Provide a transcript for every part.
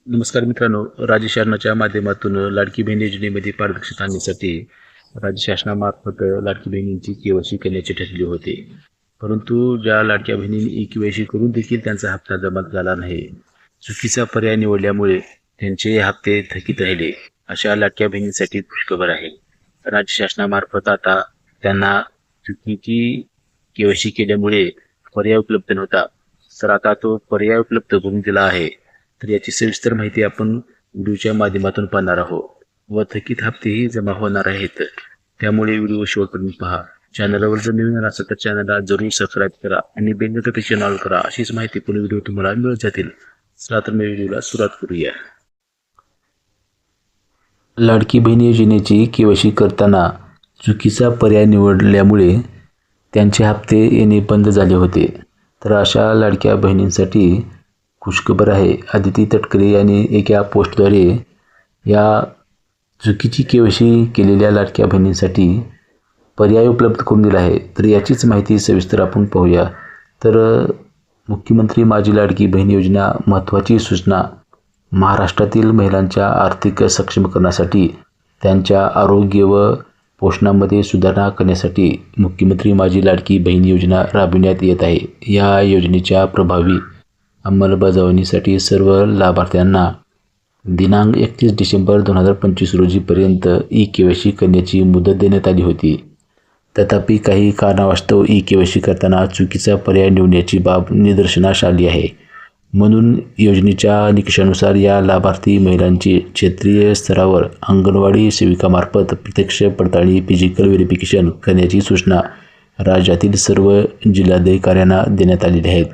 नमस्कार मित्रांनो, राज्य शासनाच्या माध्यमातून लाडकी बहीण योजनेमध्ये पारदर्शकता आणण्यासाठी राज्य शासनामार्फत लाडकी बहिणींची केवायसी करण्याचे ठरले होते. परंतु ज्या लाडक्या बहिणींनी केवायसी करून देखील त्यांचा हप्ता जमा झाला नाही, चुकीचा पर्याय निवडल्यामुळे त्यांचे हप्ते थकीत राहिले. अशा लाडक्या बहिणींसाठी खुशखबर आहे. राज्य शासनामार्फत आता त्यांना चुकीची केवायसी केल्यामुळे पर्याय उपलब्ध नव्हता, तर आता तो पर्याय उपलब्ध करून दिला आहे. तर याची सविस्तर माहिती आपण व्हिडिओच्या माध्यमातून पाहणार आहोत व थकीत हप्तेही जमा होणार आहेत. त्यामुळे व्हिडिओ शेवटपर्यंत पहा. चॅनलवर जर नवीन असेल तर चॅनलला जरूर सबस्क्राईब करा आणि बेल नोटिफिकेशन ऑन करा. अशीच माहिती पूर्ण व्हिडिओ तुम्हाला मिळत जातील. चला तर मी व्हिडिओला सुरुवात करूया. लाडकी बहीण योजनेची केवायसी करताना चुकीचा पर्याय निवडल्यामुळे त्यांचे हप्ते येणे बंद झाले होते. तर अशा लाडक्या बहिणींसाठी खुशखबर आहे. आदिती तटकरे यांनी एका पोस्टद्वारे या चुकीची केवायसी केलेल्या लाडक्या बहिणींसाठी पर्याय उपलब्ध करून दिला आहे. तर याचीच माहिती सविस्तर आपण पाहूया. तर मुख्यमंत्री माझी लाडकी बहीण योजना महत्त्वाची सूचना. महाराष्ट्रातील महिलांच्या आर्थिक सक्षमीकरणासाठी, त्यांच्या आरोग्य व पोषणामध्ये सुधारणा करण्यासाठी मुख्यमंत्री माझी लाडकी बहीण योजना राबविण्यात येत आहे. या योजनेच्या प्रभावी अंमलबजावणीसाठी सर्व लाभार्थ्यांना दिनांक 31 डिसेंबर 2025 रोजीपर्यंत केवायसी करण्याची मुदत देण्यात आली होती. तथापि काही कारणावास्तव केवायसी करताना चुकीचा पर्याय निवडण्याची बाब निदर्शनास आली आहे. म्हणून योजनेच्या निकषानुसार या लाभार्थी महिलांची क्षेत्रीय स्तरावर अंगणवाडी सेविकामार्फत प्रत्यक्ष पडताळणी फिजिकल व्हेरिफिकेशन करण्याची सूचना राज्यातील सर्व जिल्हाधिकाऱ्यांना देण्यात आलेली आहे.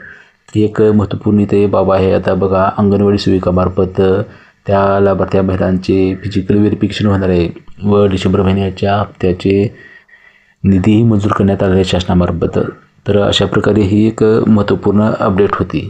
एक महत्त्वपूर्ण इथे बाब आहे. आता बघा, अंगणवाडी सेविकामार्फत त्या लाभार्थ्या महिलांचे फिजिकल व्हेरिफिकेशन होणार आहे व डिसेंबर महिन्याच्या हप्त्याचे निधीही मंजूर करण्यात आला आहे शासनामार्फत. तर अशा प्रकारे ही एक महत्त्वपूर्ण अपडेट होती.